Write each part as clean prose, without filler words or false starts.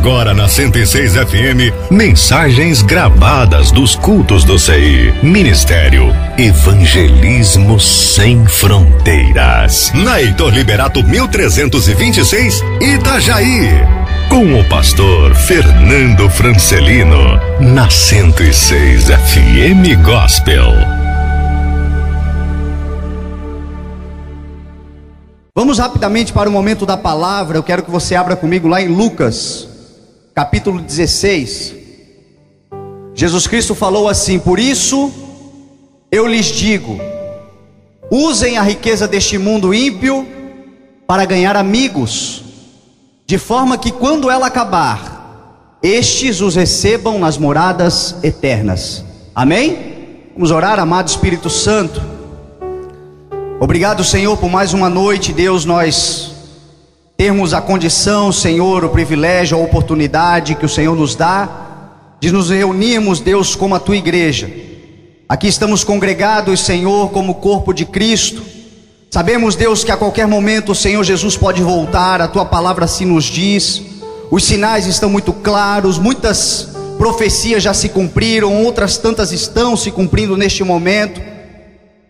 Agora na 106 FM, mensagens gravadas dos cultos do CI. Ministério Evangelismo Sem Fronteiras. Na Heitor Liberato 1326, Itajaí. Com o pastor Fernando Francelino, na 106 FM Gospel. Vamos rapidamente para o momento da palavra. Eu quero que você abra comigo lá em Lucas, capítulo 16. Jesus Cristo falou assim: por isso eu lhes digo, usem a riqueza deste mundo ímpio para ganhar amigos, de forma que quando ela acabar, estes os recebam nas moradas eternas. Amém? Vamos orar. Amado Espírito Santo, obrigado, Senhor, por mais uma noite, Deus, nós termos a condição, Senhor, o privilégio, a oportunidade que o Senhor nos dá de nos reunirmos, Deus, como a tua igreja. Aqui estamos congregados, Senhor, como corpo de Cristo. Sabemos, Deus, que a qualquer momento o Senhor Jesus pode voltar, a tua palavra assim nos diz. Os sinais estão muito claros, muitas profecias já se cumpriram, outras tantas estão se cumprindo neste momento.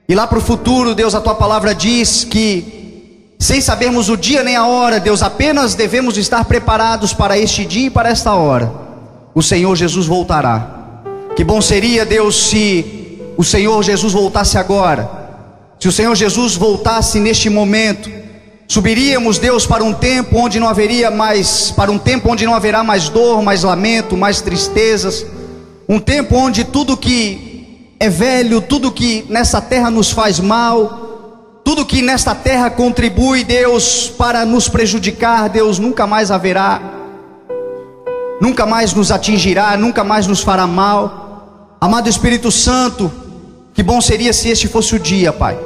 E lá para o futuro, Deus, a tua palavra diz que, sem sabermos o dia nem a hora, Deus, apenas devemos estar preparados para este dia e para esta hora. O Senhor Jesus voltará. Que bom seria, Deus, se o Senhor Jesus voltasse agora. Se o Senhor Jesus voltasse neste momento, subiríamos, Deus, para um tempo onde não haveria mais, para um tempo onde não haverá mais dor, mais lamento, mais tristezas. Um tempo onde tudo que é velho, tudo que nessa terra nos faz mal, tudo que nesta terra contribui, Deus, para nos prejudicar, Deus, nunca mais haverá, nunca mais nos atingirá, nunca mais nos fará mal. Amado Espírito Santo, que bom seria se este fosse o dia, Pai.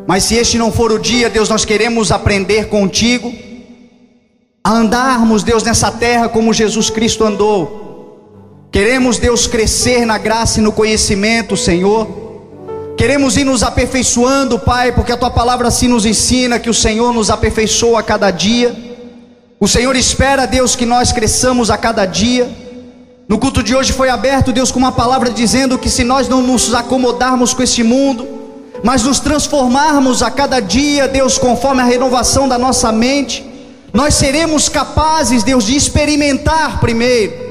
Mas se este não for o dia, Deus, nós queremos aprender contigo a andarmos, Deus, nessa terra como Jesus Cristo andou. Queremos, Deus, crescer na graça e no conhecimento, Senhor. Queremos ir nos aperfeiçoando, Pai, porque a tua palavra assim nos ensina que o Senhor nos aperfeiçoa a cada dia. O Senhor espera, Deus, que nós cresçamos a cada dia. No culto de hoje foi aberto, Deus, com uma palavra dizendo que se nós não nos acomodarmos com este mundo, mas nos transformarmos a cada dia, Deus, conforme a renovação da nossa mente, nós seremos capazes, Deus, de experimentar primeiro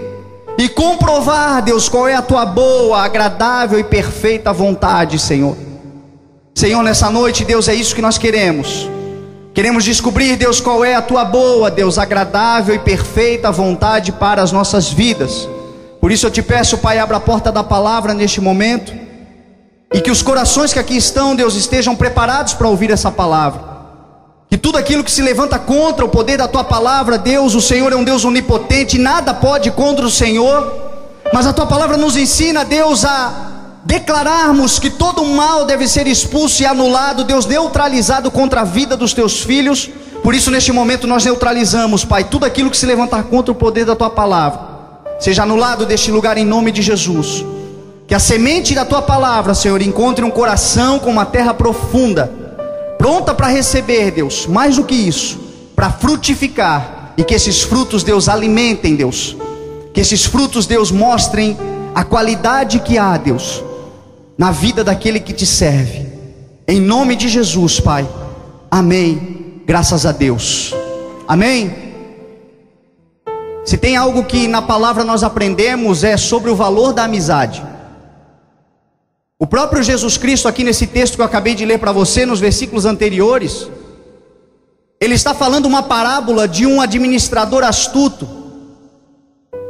e comprovar, Deus, qual é a tua boa, agradável e perfeita vontade, Senhor. Senhor, nessa noite, Deus, é isso que nós queremos. Queremos descobrir, Deus, qual é a tua boa, Deus, agradável e perfeita vontade para as nossas vidas. Por isso eu te peço, Pai, abra a porta da palavra neste momento, e que os corações que aqui estão, Deus, estejam preparados para ouvir essa palavra. Que tudo aquilo que se levanta contra o poder da tua palavra, Deus, o Senhor é um Deus onipotente, nada pode contra o Senhor. Mas a tua palavra nos ensina, Deus, a declararmos que todo o mal deve ser expulso e anulado, Deus, neutralizado contra a vida dos teus filhos. Por isso neste momento nós neutralizamos, Pai, tudo aquilo que se levantar contra o poder da tua palavra, seja anulado deste lugar em nome de Jesus. Que a semente da tua palavra, Senhor, encontre um coração com uma terra profunda, pronta para receber, Deus, mais do que isso, para frutificar, e que esses frutos, Deus, alimentem, Deus, que esses frutos, Deus, mostrem a qualidade que há, Deus, na vida daquele que te serve, em nome de Jesus, Pai, amém, graças a Deus, amém. Se tem algo que na palavra nós aprendemos, é sobre o valor da amizade. O próprio Jesus Cristo, aqui nesse texto que eu acabei de ler para você, nos versículos anteriores, ele está falando uma parábola de um administrador astuto,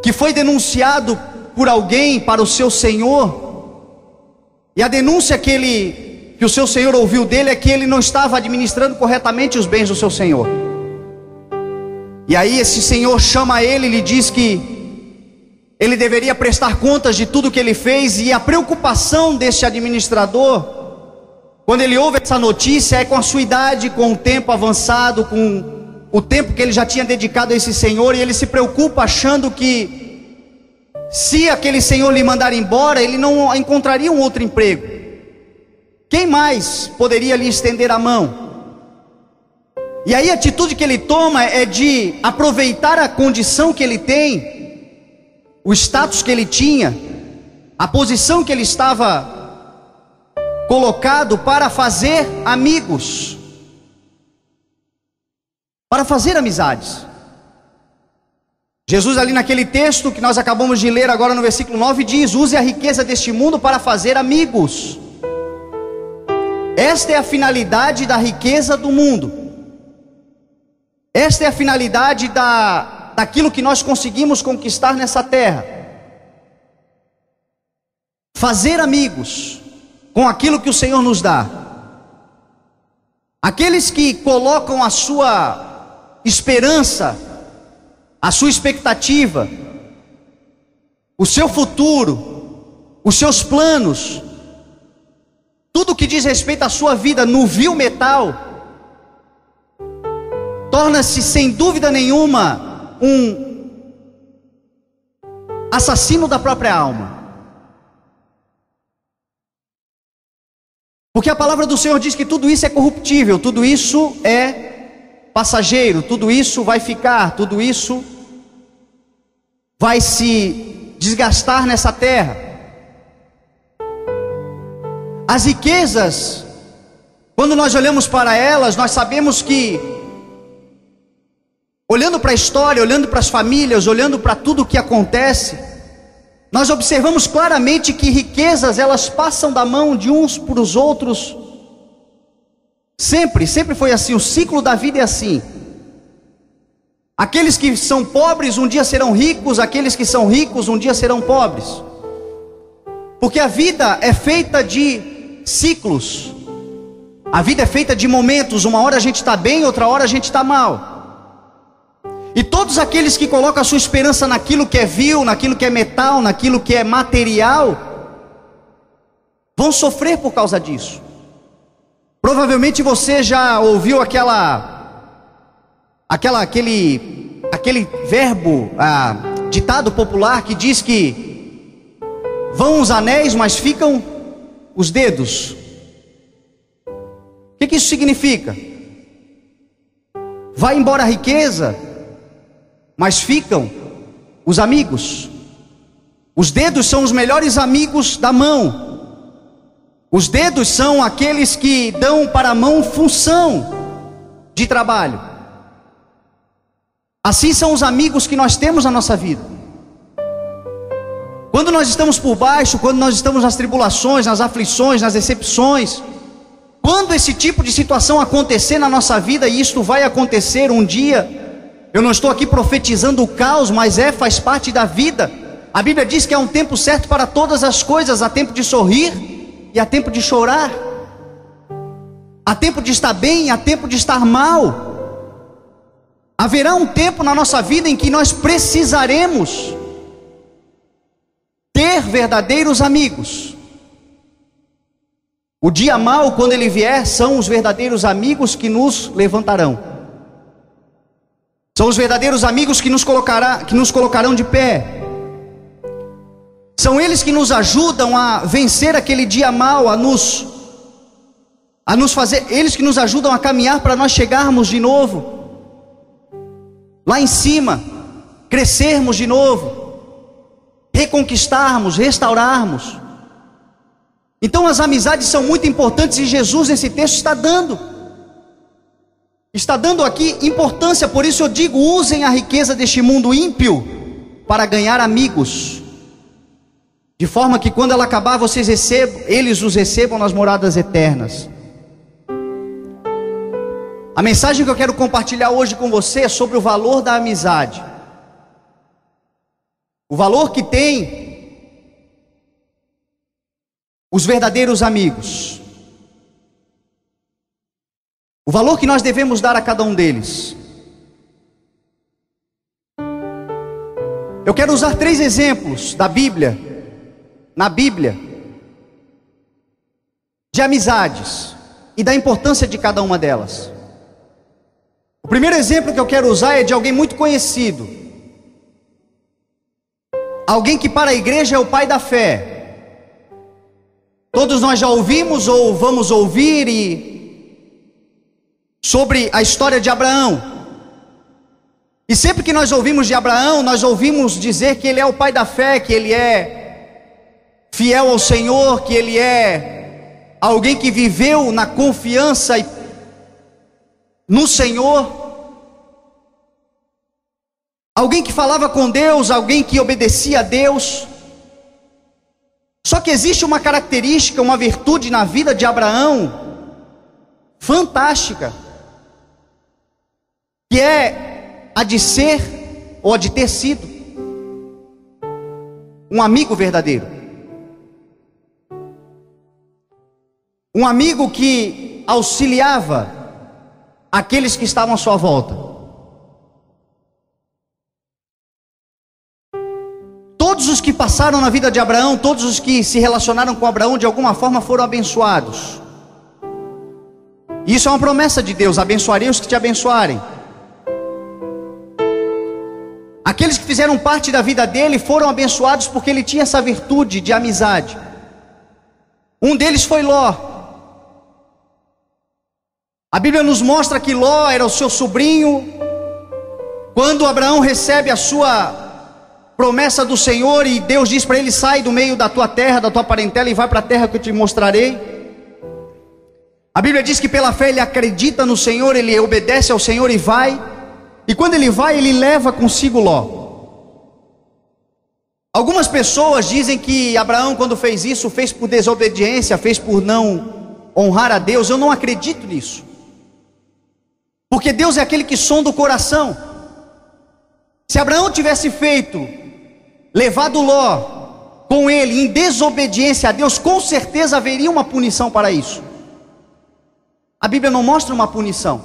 que foi denunciado por alguém para o seu senhor, e a denúncia que o seu senhor ouviu dele é que ele não estava administrando corretamente os bens do seu senhor. E aí esse senhor chama ele e lhe diz que ele deveria prestar contas de tudo que ele fez. E a preocupação desse administrador, quando ele ouve essa notícia, é com a sua idade, com o tempo avançado, com o tempo que ele já tinha dedicado a esse senhor. E ele se preocupa achando que se aquele senhor lhe mandar embora, ele não encontraria um outro emprego. Quem mais poderia lhe estender a mão? E aí a atitude que ele toma é de aproveitar a condição que ele tem, o status que ele tinha, a posição que ele estava colocado para fazer amigos, para fazer amizades. Jesus ali naquele texto que nós acabamos de ler agora no versículo 9 diz: use a riqueza deste mundo para fazer amigos. Esta é a finalidade da riqueza do mundo. Esta é a finalidade daquilo que nós conseguimos conquistar nessa terra. Fazer amigos com aquilo que o Senhor nos dá. Aqueles que colocam a sua esperança, a sua expectativa, o seu futuro, os seus planos, tudo que diz respeito à sua vida no vil metal, torna-se sem dúvida nenhuma um assassino da própria alma. Porque a palavra do Senhor diz que tudo isso é corruptível, tudo isso é passageiro, tudo isso vai ficar, tudo isso vai se desgastar nessa terra. As riquezas, quando nós olhamos para elas, nós sabemos que, olhando para a história, olhando para as famílias, olhando para tudo o que acontece, nós observamos claramente que riquezas, elas passam da mão de uns para os outros. Sempre foi assim, o ciclo da vida é assim. Aqueles que são pobres um dia serão ricos, aqueles que são ricos um dia serão pobres. Porque a vida é feita de ciclos. A vida é feita de momentos, uma hora a gente está bem, outra hora a gente está mal. E todos aqueles que colocam a sua esperança naquilo que é vil, naquilo que é metal, naquilo que é material, vão sofrer por causa disso. Provavelmente você já ouviu aquele verbo, ditado popular que diz que vão os anéis, mas ficam os dedos. O que isso significa? Vai embora a riqueza, mas ficam os amigos. Os dedos são os melhores amigos da mão. Os dedos são aqueles que dão para a mão função de trabalho. Assim são os amigos que nós temos na nossa vida. Quando nós estamos por baixo, quando nós estamos nas tribulações, nas aflições, nas decepções, quando esse tipo de situação acontecer na nossa vida, e isto vai acontecer um dia, eu não estou aqui profetizando o caos, mas faz parte da vida. A Bíblia diz que há um tempo certo para todas as coisas, há tempo de sorrir e há tempo de chorar, há tempo de estar bem, há tempo de estar mal. Haverá um tempo na nossa vida em que nós precisaremos ter verdadeiros amigos. O dia mau, quando ele vier, são os verdadeiros amigos que nos levantarão. São os verdadeiros amigos que nos colocarão de pé. São eles que nos ajudam a vencer aquele dia mau, a nos fazer, eles que nos ajudam a caminhar para nós chegarmos de novo lá em cima, crescermos de novo, reconquistarmos, restaurarmos. Então as amizades são muito importantes e Jesus nesse texto está dando aqui importância. Por isso eu digo, usem a riqueza deste mundo ímpio para ganhar amigos, de forma que quando ela acabar, eles os recebam nas moradas eternas. A mensagem que eu quero compartilhar hoje com você é sobre o valor da amizade. O valor que tem os verdadeiros amigos. O valor que nós devemos dar a cada um deles. Eu quero usar 3 exemplos da Bíblia, na Bíblia, de amizades e da importância de cada uma delas. O primeiro exemplo que eu quero usar é de alguém muito conhecido, alguém que para a igreja é o pai da fé. Todos nós já ouvimos ou vamos ouvir, e sobre a história de Abraão. E sempre que nós ouvimos de Abraão, nós ouvimos dizer que ele é o pai da fé, que ele é fiel ao Senhor, que ele é alguém que viveu na confiança no Senhor, alguém que falava com Deus, alguém que obedecia a Deus. Só que existe uma característica, uma virtude na vida de Abraão fantástica, que é a de ser ou a de ter sido um amigo verdadeiro, um amigo que auxiliava aqueles que estavam à sua volta. Todos os que passaram na vida de Abraão, todos os que se relacionaram com Abraão de alguma forma foram abençoados. Isso é uma promessa de Deus: abençoarei os que te abençoarem. Aqueles que fizeram parte da vida dele foram abençoados porque ele tinha essa virtude de amizade. Um deles foi Ló. A Bíblia nos mostra que Ló era o seu sobrinho. Quando Abraão recebe a sua promessa do Senhor e Deus diz para ele: sai do meio da tua terra, da tua parentela, e vai para a terra que eu te mostrarei. A Bíblia diz que pela fé ele acredita no Senhor, ele obedece ao Senhor e vai. E quando ele vai, ele leva consigo Ló. Algumas pessoas dizem que Abraão, quando fez isso, fez por desobediência, fez por não honrar a Deus. Eu não acredito nisso, porque Deus é aquele que sonda o coração. Se Abraão tivesse levado Ló com ele em desobediência a Deus, com certeza haveria uma punição para isso. A Bíblia não mostra uma punição.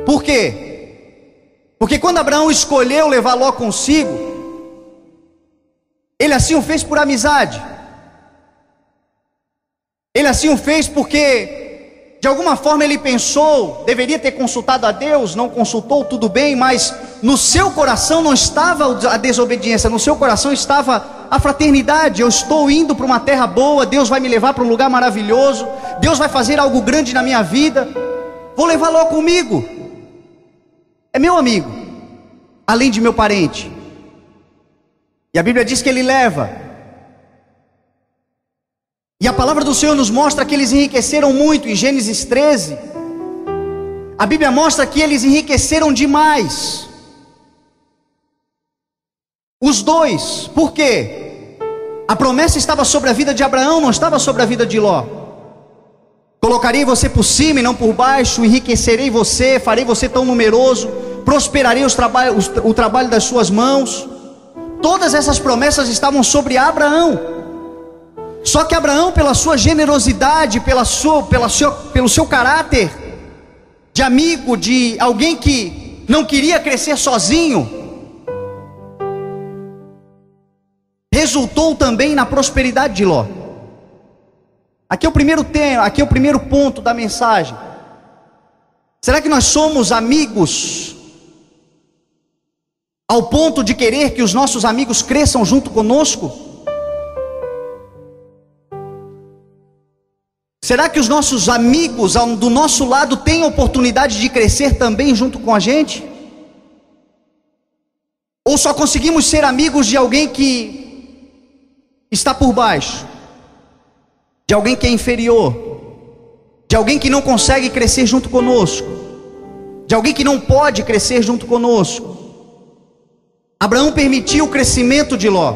Por quê? Porque quando Abraão escolheu levar Ló consigo, ele assim o fez por amizade. Ele assim o fez porque de alguma forma ele pensou, deveria ter consultado a Deus, não consultou, tudo bem, mas no seu coração não estava a desobediência, no seu coração estava a fraternidade. Eu estou indo para uma terra boa, Deus vai me levar para um lugar maravilhoso, Deus vai fazer algo grande na minha vida, vou levar Ló comigo. É meu amigo, além de meu parente. E a Bíblia diz que ele leva. E a palavra do Senhor nos mostra que eles enriqueceram muito. Em Gênesis 13, a Bíblia mostra que eles enriqueceram demais. Os dois. Por quê? A promessa estava sobre a vida de Abraão, não estava sobre a vida de Ló. Colocarei você por cima e não por baixo, enriquecerei você, farei você tão numeroso, prosperarei o trabalho das suas mãos. Todas essas promessas estavam sobre Abraão. Só que Abraão, pela sua generosidade, pelo seu caráter de amigo, de alguém que não queria crescer sozinho, resultou também na prosperidade de Ló. Aqui é o primeiro tema, aqui é o primeiro ponto da mensagem. Será que nós somos amigos ao ponto de querer que os nossos amigos cresçam junto conosco? Será que os nossos amigos do nosso lado têm oportunidade de crescer também junto com a gente? Ou só conseguimos ser amigos de alguém que está por baixo, de alguém que é inferior, de alguém que não consegue crescer junto conosco, de alguém que não pode crescer junto conosco? Abraão permitiu o crescimento de Ló,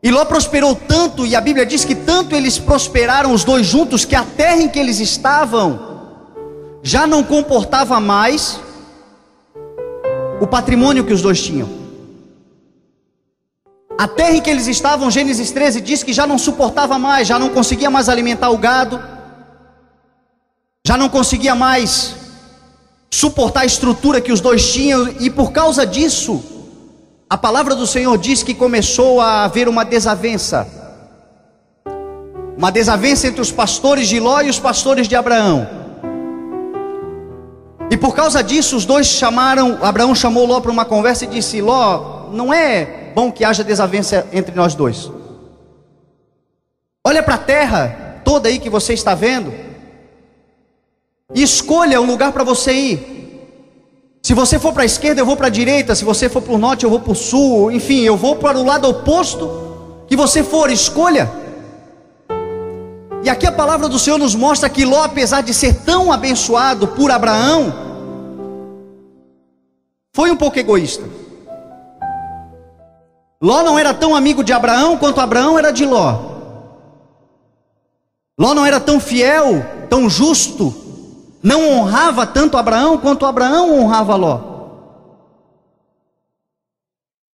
e Ló prosperou tanto, e a Bíblia diz que tanto eles prosperaram os dois juntos, que a terra em que eles estavam já não comportava mais o patrimônio que os dois tinham. A terra em que eles estavam, Gênesis 13 diz que já não suportava mais, já não conseguia mais alimentar o gado, já não conseguia mais suportar a estrutura que os dois tinham, e por causa disso, a palavra do Senhor diz que começou a haver uma desavença entre os pastores de Ló e os pastores de Abraão. E por causa disso, os dois Abraão chamou Ló para uma conversa e disse: Ló, não é bom que haja desavença entre nós dois. Olha para a terra toda aí que você está vendo. E escolha um lugar para você ir. Se você for para a esquerda, eu vou para a direita. Se você for para o norte, eu vou para o sul. Enfim, eu vou para o lado oposto que você for, escolha. E aqui a palavra do Senhor nos mostra que Ló, apesar de ser tão abençoado por Abraão, foi um pouco egoísta. Ló não era tão amigo de Abraão quanto Abraão era de Ló. Ló não era tão fiel, tão justo, não honrava tanto Abraão quanto Abraão honrava Ló.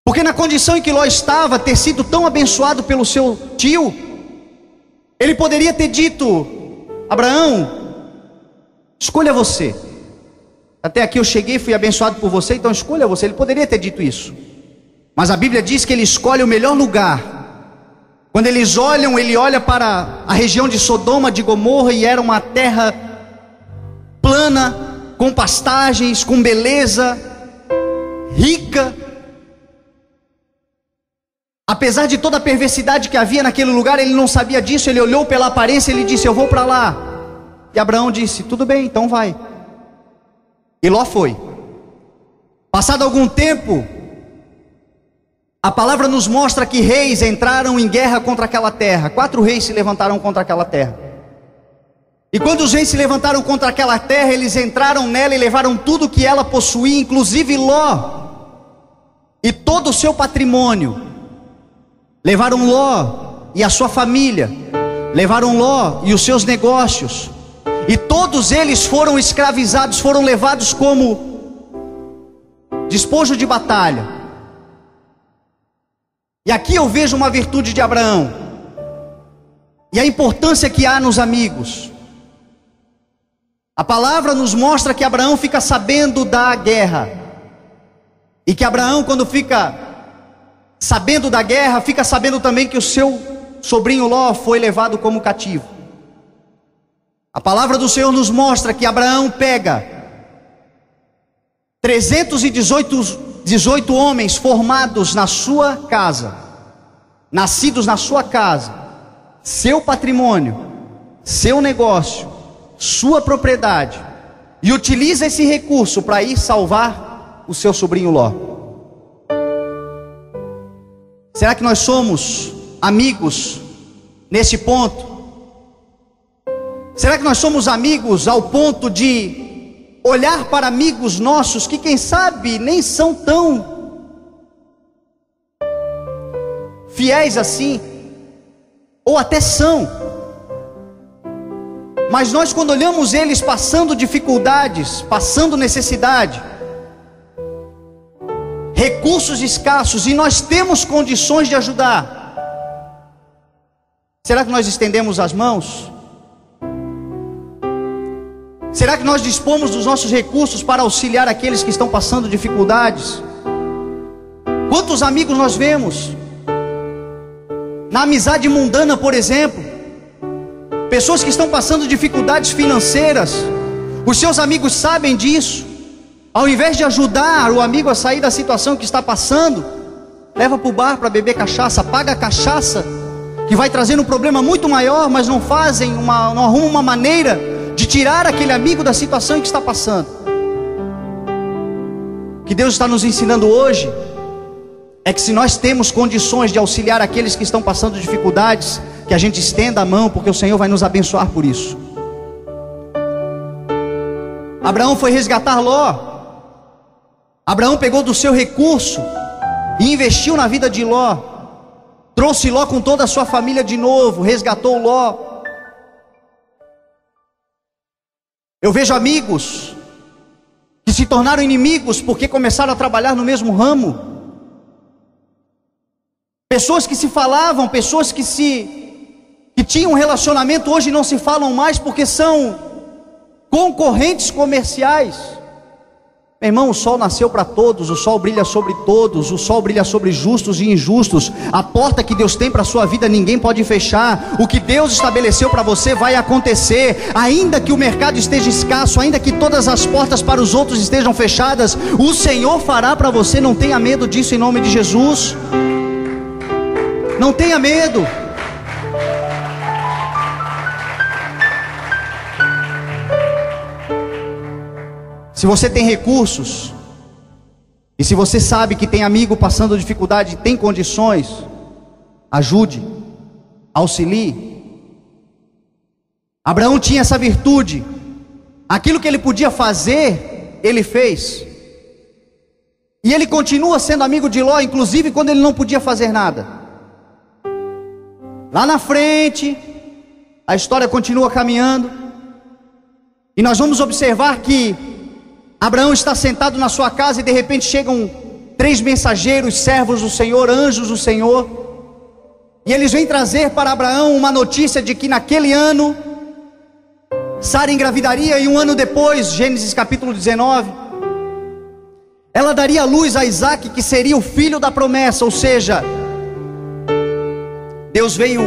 Porque na condição em que Ló estava, ter sido tão abençoado pelo seu tio, ele poderia ter dito: Abraão, escolha você. Até aqui eu cheguei, fui abençoado por você, então escolha você. Ele poderia ter dito isso. Mas a Bíblia diz que ele escolhe o melhor lugar. Quando eles olham, ele olha para a região de Sodoma, de Gomorra, e era uma terra plana, com pastagens, com beleza, rica. Apesar de toda a perversidade que havia naquele lugar, ele não sabia disso. Ele olhou pela aparência e ele disse: eu vou para lá. E Abraão disse: tudo bem, então vai. E Ló foi. Passado algum tempo, a palavra nos mostra que reis entraram em guerra contra aquela terra. 4 reis se levantaram contra aquela terra. E quando os reis se levantaram contra aquela terra, eles entraram nela e levaram tudo que ela possuía, inclusive Ló e todo o seu patrimônio. Levaram Ló e a sua família, levaram Ló e os seus negócios, e todos eles foram escravizados, foram levados como despojo de batalha. E aqui eu vejo uma virtude de Abraão, e a importância que há nos amigos. A palavra nos mostra que Abraão fica sabendo da guerra, e que Abraão, quando fica sabendo da guerra, fica sabendo também que o seu sobrinho Ló foi levado como cativo. A palavra do Senhor nos mostra que Abraão pega 318 homens formados na sua casa, nascidos na sua casa, seu patrimônio, seu negócio, sua propriedade, e utiliza esse recurso para ir salvar o seu sobrinho Ló. Será que nós somos amigos nesse ponto? Será que nós somos amigos ao ponto de olhar para amigos nossos que, quem sabe, nem são tão fiéis assim, ou até são, mas nós, quando olhamos eles passando dificuldades, passando necessidade, recursos escassos, e nós temos condições de ajudar, será que nós estendemos as mãos? Será que nós dispomos dos nossos recursos para auxiliar aqueles que estão passando dificuldades? Quantos amigos nós vemos na amizade mundana, por exemplo, pessoas que estão passando dificuldades financeiras, os seus amigos sabem disso, ao invés de ajudar o amigo a sair da situação que está passando, leva para o bar para beber cachaça, paga a cachaça, que vai trazendo um problema muito maior, mas não arrumam uma maneira de tirar aquele amigo da situação em que está passando. O que Deus está nos ensinando hoje é que, se nós temos condições de auxiliar aqueles que estão passando dificuldades, que a gente estenda a mão, porque o Senhor vai nos abençoar por isso. Abraão foi resgatar Ló. Abraão pegou do seu recurso e investiu na vida de Ló, trouxe Ló com toda a sua família de novo, resgatou Ló. Eu vejo amigos que se tornaram inimigos porque começaram a trabalhar no mesmo ramo. Pessoas que se falavam, pessoas que tinham um relacionamento, hoje não se falam mais porque são concorrentes comerciais. Meu irmão, o sol nasceu para todos, o sol brilha sobre todos, o sol brilha sobre justos e injustos. A porta que Deus tem para a sua vida ninguém pode fechar. O que Deus estabeleceu para você vai acontecer, ainda que o mercado esteja escasso, ainda que todas as portas para os outros estejam fechadas, o Senhor fará para você. Não tenha medo disso, em nome de Jesus. Não tenha medo. Se você tem recursos, e se você sabe que tem amigo passando dificuldade, tem condições, ajude, auxilie. Abraão tinha essa virtude. Aquilo que ele podia fazer, ele fez. E ele continua sendo amigo de Ló, inclusive quando ele não podia fazer nada. Lá na frente, a história continua caminhando, e nós vamos observar que Abraão está sentado na sua casa e de repente chegam 3 mensageiros, servos do Senhor, anjos do Senhor, e eles vêm trazer para Abraão uma notícia de que naquele ano Sara engravidaria, e um ano depois, Gênesis capítulo 19, ela daria à luz a Isaque, que seria o filho da promessa. Ou seja, Deus veio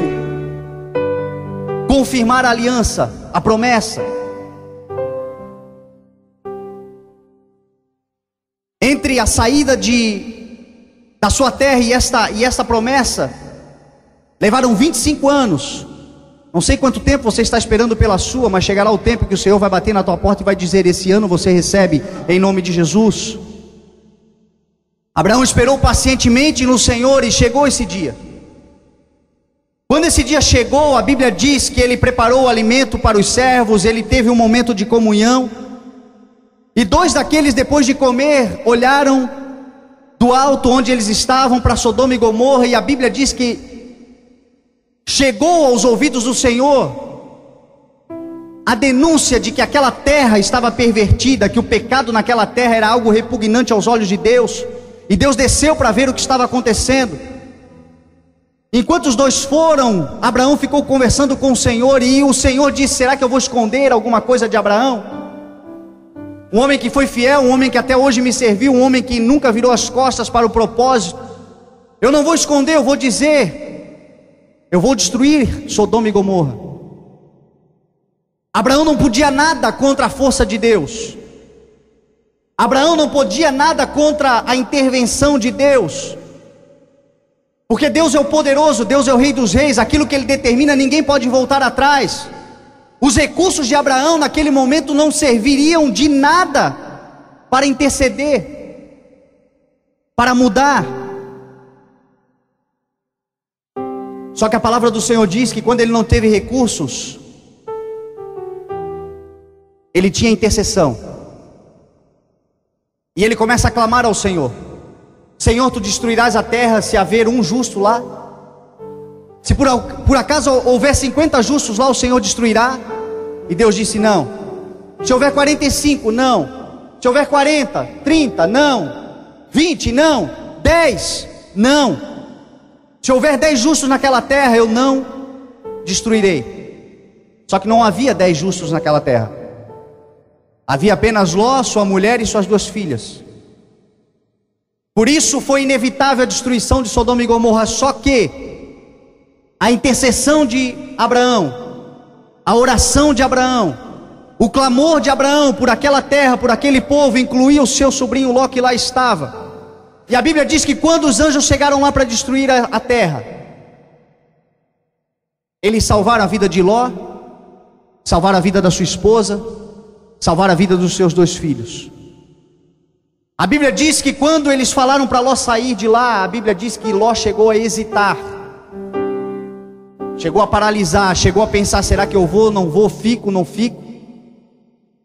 confirmar a aliança, a promessa. Entre a saída da sua terra e esta promessa, levaram 25 anos. Não sei quanto tempo você está esperando pela sua, mas chegará o tempo que o Senhor vai bater na tua porta e vai dizer: esse ano você recebe em nome de Jesus. Abraão esperou pacientemente no Senhor e chegou esse dia. Quando esse dia chegou, a Bíblia diz que ele preparou o alimento para os servos, ele teve um momento de comunhão. E 2 daqueles, depois de comer, olharam do alto onde eles estavam para Sodoma e Gomorra, e a Bíblia diz que chegou aos ouvidos do Senhor a denúncia de que aquela terra estava pervertida, que o pecado naquela terra era algo repugnante aos olhos de Deus, e Deus desceu para ver o que estava acontecendo. Enquanto os 2 foram, Abraão ficou conversando com o Senhor, e o Senhor disse: será que eu vou esconder alguma coisa de Abraão? Um homem que foi fiel, um homem que até hoje me serviu, um homem que nunca virou as costas para o propósito. Eu não vou esconder, eu vou dizer: eu vou destruir Sodoma e Gomorra. Abraão não podia nada contra a força de Deus. Abraão não podia nada contra a intervenção de Deus. Porque Deus é o poderoso, Deus é o Rei dos Reis. Aquilo que Ele determina, ninguém pode voltar atrás. Os recursos de Abraão naquele momento não serviriam de nada para interceder, para mudar. Só que a palavra do Senhor diz que quando ele não teve recursos, ele tinha intercessão. E ele começa a clamar ao Senhor: Senhor, tu destruirás a terra se haver um justo lá? Se por acaso houver 50 justos lá, o Senhor destruirá? E Deus disse: não. Se houver 45, não. Se houver 40, 30, não. 20, não. 10, não. Se houver 10 justos naquela terra, eu não destruirei. Só que não havia 10 justos naquela terra. Havia apenas Ló, sua mulher e suas 2 filhas. Por isso foi inevitável a destruição de Sodoma e Gomorra. Só que a intercessão de Abraão, a oração de Abraão, o clamor de Abraão por aquela terra, por aquele povo, incluía o seu sobrinho Ló, que lá estava. E a Bíblia diz que quando os anjos chegaram lá para destruir a terra, eles salvaram a vida de Ló, salvaram a vida da sua esposa, salvaram a vida dos seus 2 filhos. A Bíblia diz que quando eles falaram para Ló sair de lá, a Bíblia diz que Ló chegou a hesitar, chegou a paralisar, chegou a pensar: será que eu vou, não vou, fico, não fico?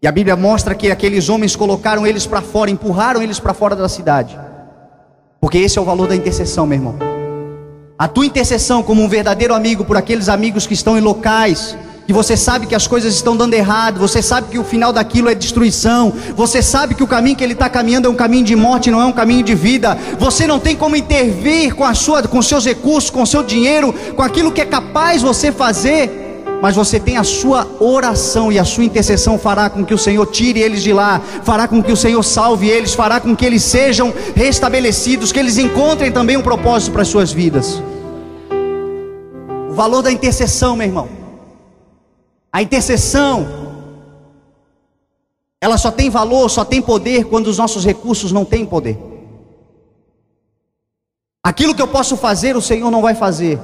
E a Bíblia mostra que aqueles homens colocaram eles para fora, empurraram eles para fora da cidade. Porque esse é o valor da intercessão, meu irmão. A tua intercessão como um verdadeiro amigo por aqueles amigos que estão em locais que você sabe que as coisas estão dando errado, você sabe que o final daquilo é destruição, você sabe que o caminho que ele está caminhando é um caminho de morte, não é um caminho de vida. Você não tem como intervir com seus recursos, com seu dinheiro, com aquilo que é capaz você fazer, mas você tem a sua oração, e a sua intercessão fará com que o Senhor tire eles de lá, fará com que o Senhor salve eles, fará com que eles sejam restabelecidos, que eles encontrem também um propósito para as suas vidas. O valor da intercessão, meu irmão. A intercessão, ela só tem valor, só tem poder quando os nossos recursos não têm poder. Aquilo que eu posso fazer, o Senhor não vai fazer.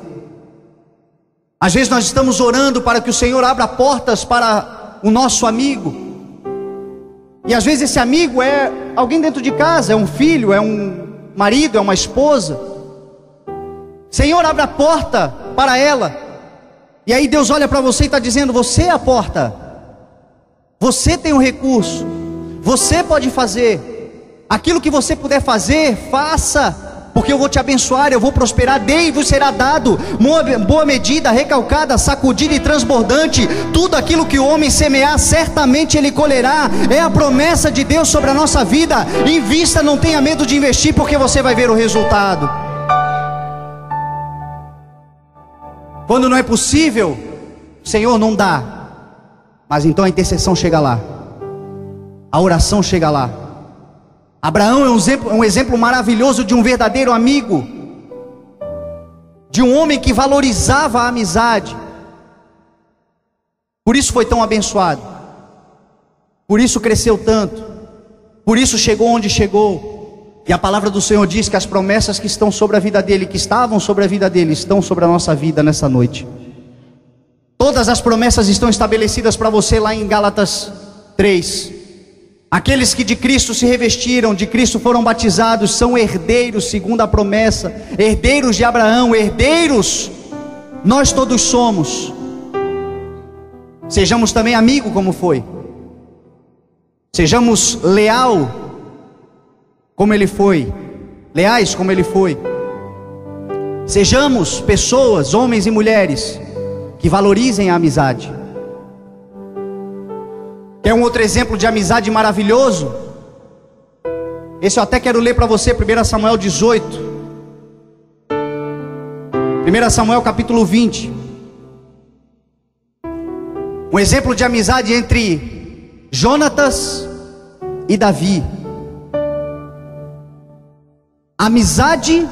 Às vezes nós estamos orando para que o Senhor abra portas para o nosso amigo, E às vezes esse amigo é alguém dentro de casa, é um filho, é um marido, é uma esposa. Senhor, abre a porta para ela. E aí Deus olha para você e está dizendo: você é a porta, você tem o recurso, você pode fazer. Aquilo que você puder fazer, faça, porque eu vou te abençoar, eu vou prosperar. Dei e vos será dado, boa medida, recalcada, sacudida e transbordante. Tudo aquilo que o homem semear, certamente ele colherá. É a promessa de Deus sobre a nossa vida. Invista, não tenha medo de investir, porque você vai ver o resultado. Quando não é possível, Senhor, não dá, mas então a intercessão chega lá, a oração chega lá. Abraão é um exemplo maravilhoso de um verdadeiro amigo, de um homem que valorizava a amizade. Por isso foi tão abençoado, por isso cresceu tanto, por isso chegou onde chegou. E a palavra do Senhor diz que as promessas que estão sobre a vida dele, que estavam sobre a vida dele, estão sobre a nossa vida nessa noite. Todas as promessas estão estabelecidas para você lá em Gálatas 3. Aqueles que de Cristo se revestiram, de Cristo foram batizados, são herdeiros segundo a promessa, herdeiros de Abraão, herdeiros nós todos somos. Sejamos também amigo como foi, sejamos leal como ele foi, leais como ele foi. Sejamos pessoas, homens e mulheres, que valorizem a amizade. Quer um outro exemplo de amizade maravilhoso? Esse eu até quero ler para você, 1 Samuel 18. 1 Samuel capítulo 20. Um exemplo de amizade entre Jonatas e Davi. Amizade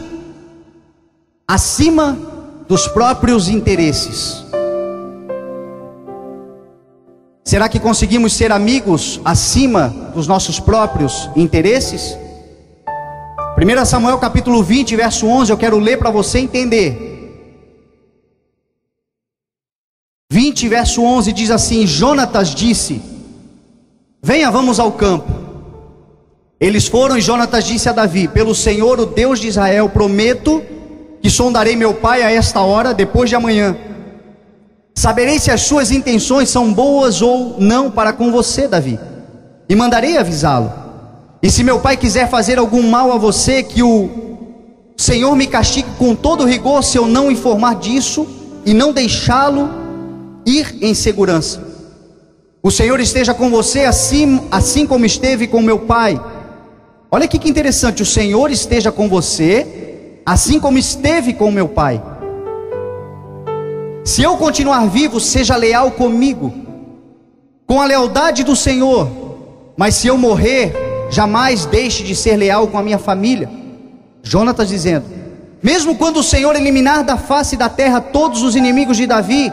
acima dos próprios interesses. Será que conseguimos ser amigos acima dos nossos próprios interesses? 1 Samuel capítulo 20, verso 11, eu quero ler para você entender. 20, verso 11 diz assim: Jonatas disse: venha, vamos ao campo. Eles foram e Jonatas disse a Davi: pelo Senhor, o Deus de Israel, prometo que sondarei meu pai a esta hora, depois de amanhã. Saberei se as suas intenções são boas ou não para com você, Davi, e mandarei avisá-lo. E se meu pai quiser fazer algum mal a você, que o Senhor me castigue com todo rigor, se eu não informar disso e não deixá-lo ir em segurança. O Senhor esteja com você assim como esteve com meu pai. Olha aqui que interessante, o Senhor esteja com você, assim como esteve com meu pai. Se eu continuar vivo, seja leal comigo, com a lealdade do Senhor. Mas se eu morrer, jamais deixe de ser leal com a minha família. Jonatas dizendo: mesmo quando o Senhor eliminar da face da terra todos os inimigos de Davi.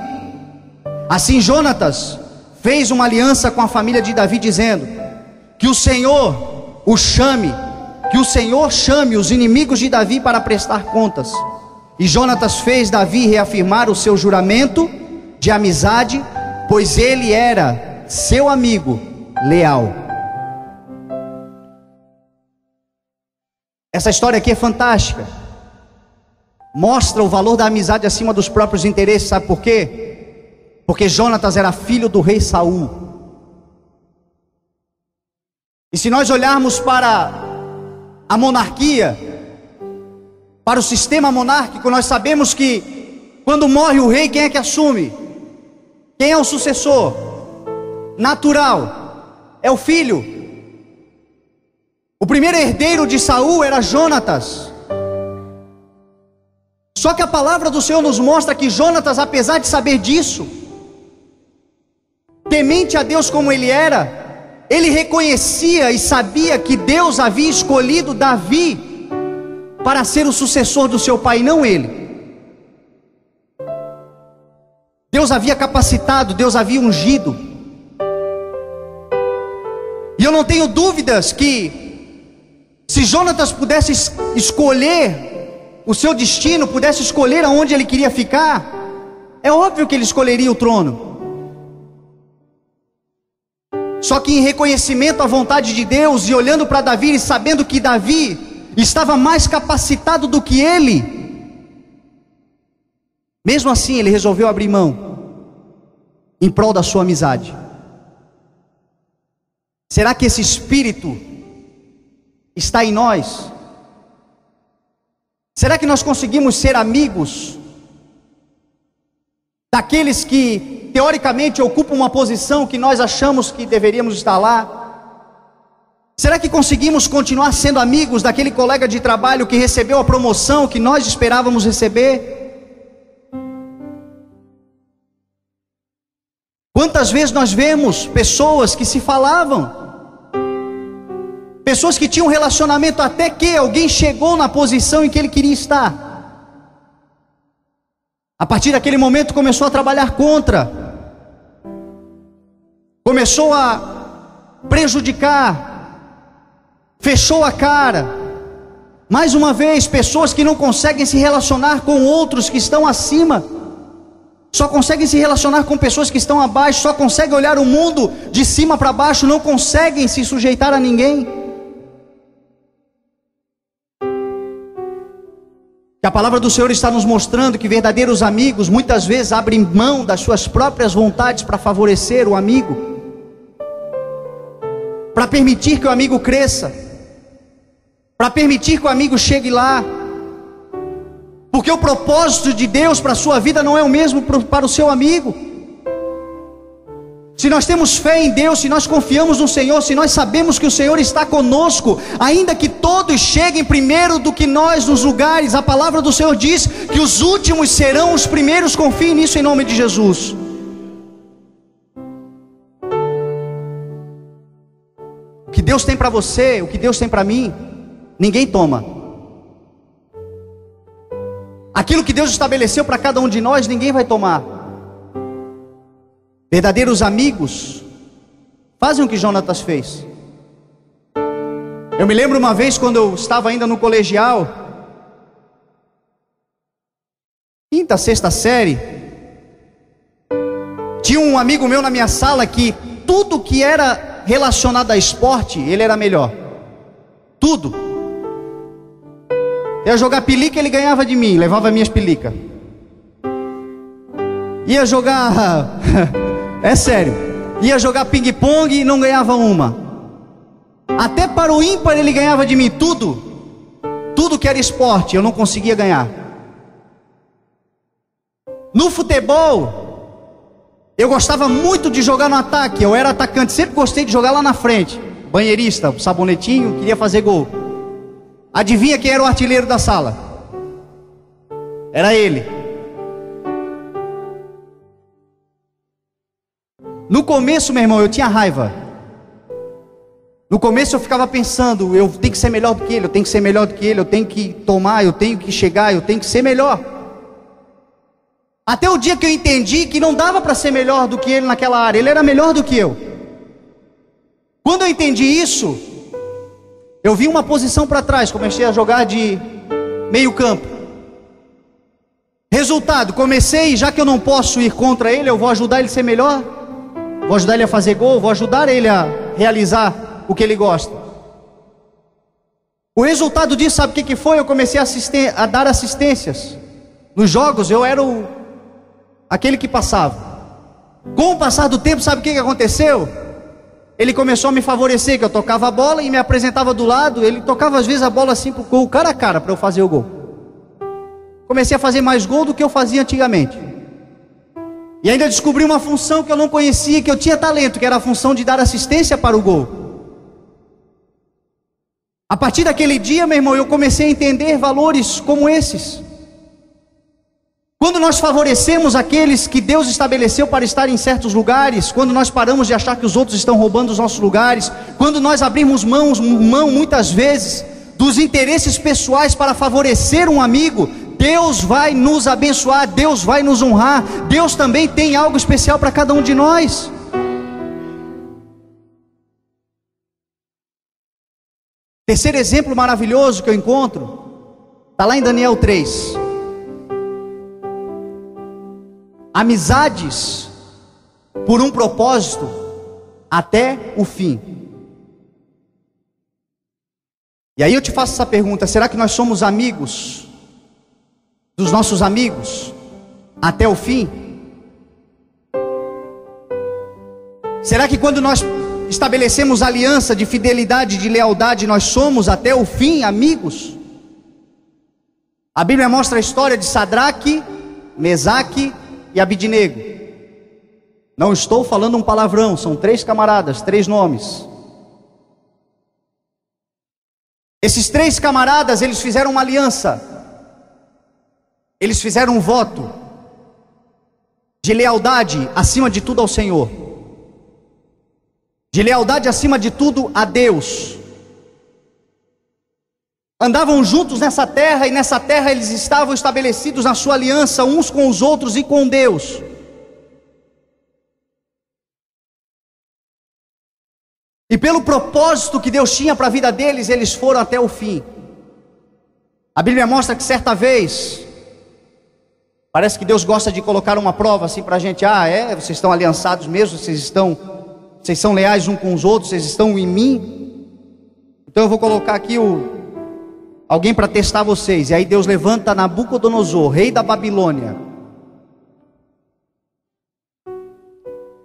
Assim Jonatas fez uma aliança com a família de Davi, dizendo: que o Senhor o chame, que o Senhor chame os inimigos de Davi para prestar contas. E Jonatas fez Davi reafirmar o seu juramento de amizade, pois ele era seu amigo leal. Essa história aqui é fantástica. Mostra o valor da amizade acima dos próprios interesses. Sabe por quê? Porque Jonatas era filho do rei Saul. E se nós olharmos para a monarquia, para o sistema monárquico, nós sabemos que quando morre o rei, quem é que assume? Quem é o sucessor natural? É o filho. O primeiro herdeiro de Saul era Jonatas. Só que a palavra do Senhor nos mostra que Jonatas, apesar de saber disso, temente a Deus como ele era, ele reconhecia e sabia que Deus havia escolhido Davi para ser o sucessor do seu pai, não ele. Deus havia capacitado, Deus havia ungido. E eu não tenho dúvidas que se Jonatas pudesse escolher o seu destino, pudesse escolher aonde ele queria ficar, é óbvio que ele escolheria o trono. Só que em reconhecimento à vontade de Deus, e olhando para Davi e sabendo que Davi estava mais capacitado do que ele, mesmo assim ele resolveu abrir mão em prol da sua amizade. Será que esse espírito está em nós? Será que nós conseguimos ser amigos daqueles que teoricamente ocupam uma posição que nós achamos que deveríamos estar lá? Será que conseguimos continuar sendo amigos daquele colega de trabalho que recebeu a promoção que nós esperávamos receber? Quantas vezes nós vemos pessoas que se falavam, pessoas que tinham um relacionamento até que alguém chegou na posição em que ele queria estar. A partir daquele momento começou a trabalhar contra, começou a prejudicar, fechou a cara. Mais uma vez, pessoas que não conseguem se relacionar com outros que estão acima, só conseguem se relacionar com pessoas que estão abaixo, só conseguem olhar o mundo de cima para baixo, não conseguem se sujeitar a ninguém. Que a palavra do Senhor está nos mostrando que verdadeiros amigos muitas vezes abrem mão das suas próprias vontades para favorecer o amigo, para permitir que o amigo cresça, para permitir que o amigo chegue lá. Porque o propósito de Deus para a sua vida não é o mesmo para o seu amigo. Se nós temos fé em Deus, se nós confiamos no Senhor, se nós sabemos que o Senhor está conosco, ainda que todos cheguem primeiro do que nós nos lugares, a palavra do Senhor diz que os últimos serão os primeiros. Confie nisso em nome de Jesus. O que Deus tem para você, o que Deus tem para mim, ninguém toma. Aquilo que Deus estabeleceu para cada um de nós, ninguém vai tomar. Verdadeiros amigos fazem o que Jonatas fez. Eu me lembro uma vez quando eu estava ainda no colegial, quinta, sexta série, tinha um amigo meu na minha sala que tudo que era relacionado a esporte, ele era melhor. Tudo. Ia jogar pelica, ele ganhava de mim, levava minhas pelicas. Ia jogar, é sério, ia jogar ping-pong e não ganhava uma. Até para o ímpar ele ganhava de mim, tudo que era esporte, eu não conseguia ganhar. No futebol, eu gostava muito de jogar no ataque, eu era atacante, sempre gostei de jogar lá na frente. Banheirista, sabonetinho, queria fazer gol. Adivinha quem era o artilheiro da sala? Era ele. No começo, meu irmão, eu tinha raiva. No começo eu ficava pensando, eu tenho que ser melhor do que ele, eu tenho que ser melhor do que ele, eu tenho que tomar, eu tenho que chegar, eu tenho que ser melhor. Até o dia que eu entendi que não dava para ser melhor do que ele naquela área, ele era melhor do que eu. Quando eu entendi isso, eu vi uma posição para trás, comecei a jogar de meio campo. Resultado, comecei, já que eu não posso ir contra ele, eu vou ajudar ele a ser melhor, vou ajudar ele a fazer gol, vou ajudar ele a realizar o que ele gosta. O resultado disso, sabe o que foi? Eu comecei a dar assistências. Nos jogos eu era aquele que passava. Com o passar do tempo, sabe o que aconteceu? Ele começou a me favorecer, que eu tocava a bola e me apresentava do lado. Ele tocava às vezes a bola assim pro gol, cara a cara, para eu fazer o gol. Comecei a fazer mais gol do que eu fazia antigamente. E ainda descobri uma função que eu não conhecia, que eu tinha talento, que era a função de dar assistência para o gol. A partir daquele dia, meu irmão, eu comecei a entender valores como esses. Quando nós favorecemos aqueles que Deus estabeleceu para estar em certos lugares, quando nós paramos de achar que os outros estão roubando os nossos lugares, quando nós abrimos mão muitas vezes dos interesses pessoais para favorecer um amigo, Deus vai nos abençoar, Deus vai nos honrar, Deus também tem algo especial para cada um de nós. Terceiro exemplo maravilhoso que eu encontro, está lá em Daniel 3. Amizades por um propósito até o fim. E aí eu te faço essa pergunta: será que nós somos amigos dos nossos amigos até o fim? Será que quando nós estabelecemos aliança de fidelidade, de lealdade, nós somos até o fim amigos? A Bíblia mostra a história de Sadraque, Mesaque e Abidnego. Não estou falando um palavrão, são 3 camaradas, 3 nomes. Esses 3 camaradas, eles fizeram uma aliança. Eles fizeram um voto de lealdade acima de tudo ao Senhor, de lealdade acima de tudo a Deus. Andavam juntos nessa terra, e nessa terra eles estavam estabelecidos na sua aliança uns com os outros e com Deus. E pelo propósito que Deus tinha para a vida deles, eles foram até o fim. A Bíblia mostra que certa vez, parece que Deus gosta de colocar uma prova assim para a gente. Vocês estão aliançados mesmo, vocês são leais uns com os outros, vocês estão em mim. Então eu vou colocar aqui alguém para testar vocês. E aí Deus levanta Nabucodonosor, rei da Babilônia.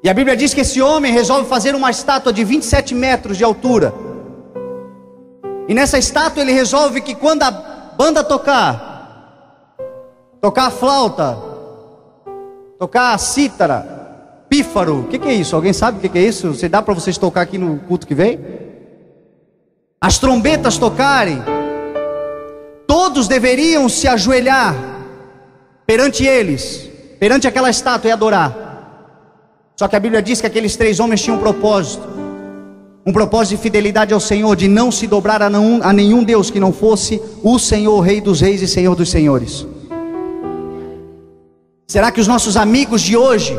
E a Bíblia diz que esse homem resolve fazer uma estátua de 27 metros de altura. E nessa estátua ele resolve que quando a banda tocar a flauta, tocar a cítara, pífaro, o que é isso? Alguém sabe o que é isso? Você dá para vocês tocar aqui no culto que vem? As trombetas tocarem, todos deveriam se ajoelhar perante eles, perante aquela estátua, e adorar. Só que a Bíblia diz que aqueles 3 homens tinham um propósito de fidelidade ao Senhor, de não se dobrar a nenhum Deus que não fosse o Senhor, Rei dos Reis e Senhor dos Senhores. Será que os nossos amigos de hoje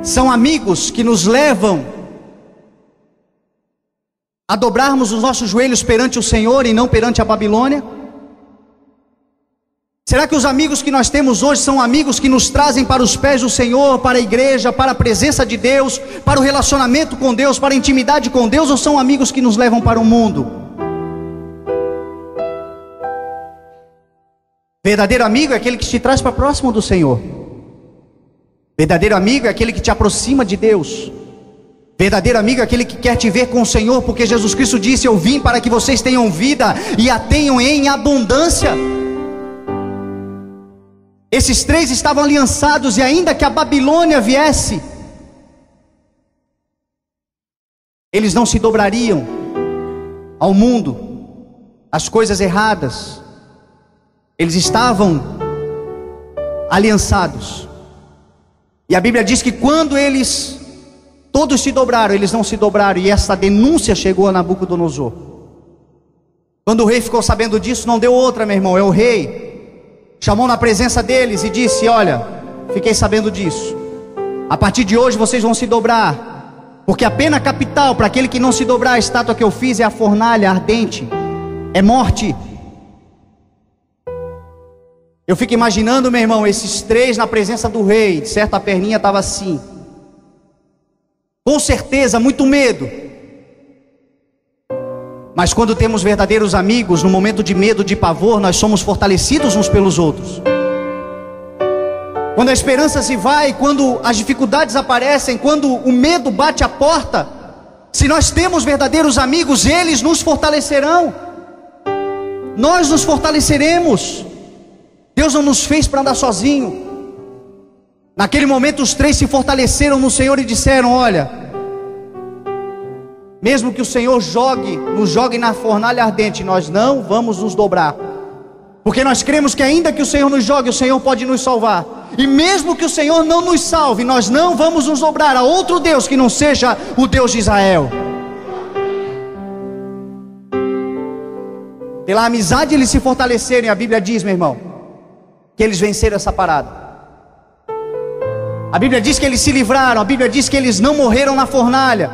são amigos que nos levam a dobrarmos os nossos joelhos perante o Senhor e não perante a Babilônia? Será que os amigos que nós temos hoje são amigos que nos trazem para os pés do Senhor, para a igreja, para a presença de Deus, para o relacionamento com Deus, para a intimidade com Deus, ou são amigos que nos levam para o mundo? Verdadeiro amigo é aquele que te traz para próximo do Senhor. Verdadeiro amigo é aquele que te aproxima de Deus. Verdadeiro amigo é aquele que quer te ver com o Senhor, porque Jesus Cristo disse: eu vim para que vocês tenham vida e a tenham em abundância. Esses 3 estavam aliançados, e ainda que a Babilônia viesse, eles não se dobrariam ao mundo, às coisas erradas. Eles estavam aliançados. E a Bíblia diz que quando eles todos se dobraram, eles não se dobraram, e essa denúncia chegou a Nabucodonosor. Quando o rei ficou sabendo disso, não deu outra, meu irmão. É o rei chamou na presença deles e disse: olha, fiquei sabendo disso. A partir de hoje vocês vão se dobrar, porque a pena capital para aquele que não se dobrar à estátua que eu fiz é a fornalha ardente, é morte. Eu fico imaginando, meu irmão, esses 3 na presença do rei. De certo, a perninha estava assim, com certeza, muito medo. Mas quando temos verdadeiros amigos, no momento de medo, de pavor, nós somos fortalecidos uns pelos outros. Quando a esperança se vai, quando as dificuldades aparecem, quando o medo bate a porta, se nós temos verdadeiros amigos, eles nos fortalecerão. Nós nos fortaleceremos. Deus não nos fez para andar sozinho. Naquele momento os 3 se fortaleceram no Senhor e disseram: olha, mesmo que o Senhor nos jogue na fornalha ardente, nós não vamos nos dobrar, porque nós cremos que ainda que o Senhor nos jogue, o Senhor pode nos salvar. E mesmo que o Senhor não nos salve, nós não vamos nos dobrar a outro Deus que não seja o Deus de Israel. Pela amizade eles se fortaleceram, e a Bíblia diz, meu irmão, que eles venceram essa parada. A Bíblia diz que eles se livraram, a Bíblia diz que eles não morreram na fornalha.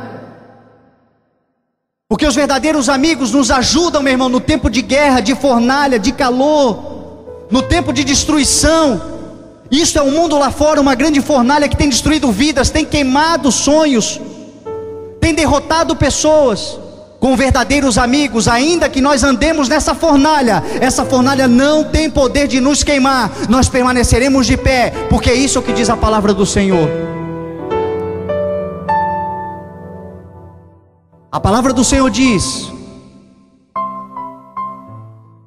Porque os verdadeiros amigos nos ajudam, meu irmão, no tempo de guerra, de fornalha, de calor, no tempo de destruição. Isso é o mundo lá fora, uma grande fornalha que tem destruído vidas, tem queimado sonhos, tem derrotado pessoas. Com verdadeiros amigos, ainda que nós andemos nessa fornalha, essa fornalha não tem poder de nos queimar, nós permaneceremos de pé, porque é isso que diz a palavra do Senhor. A palavra do Senhor diz